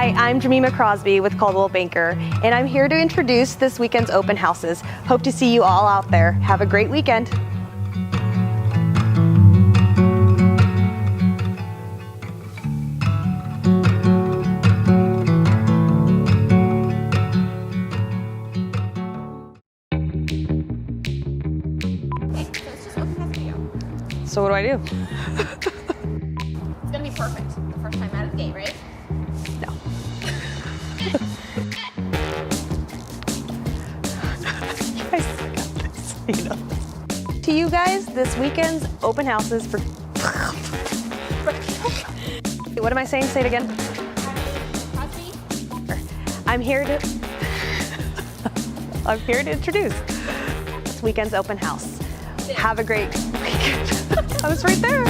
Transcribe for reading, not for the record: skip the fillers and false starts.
Hi, I'm Jemima Crosby with Coldwell Banker, and I'm here to introduce this weekend's open houses. Hope to see you all out there. Have a great weekend. So what do I do? It's gonna be perfect. The first time out of the gate, right? No. To you guys, this weekend's open houses for... What am I saying? Say it again. Crosby? I'm here to introduce this weekend's open house. Have a great weekend. I was right there.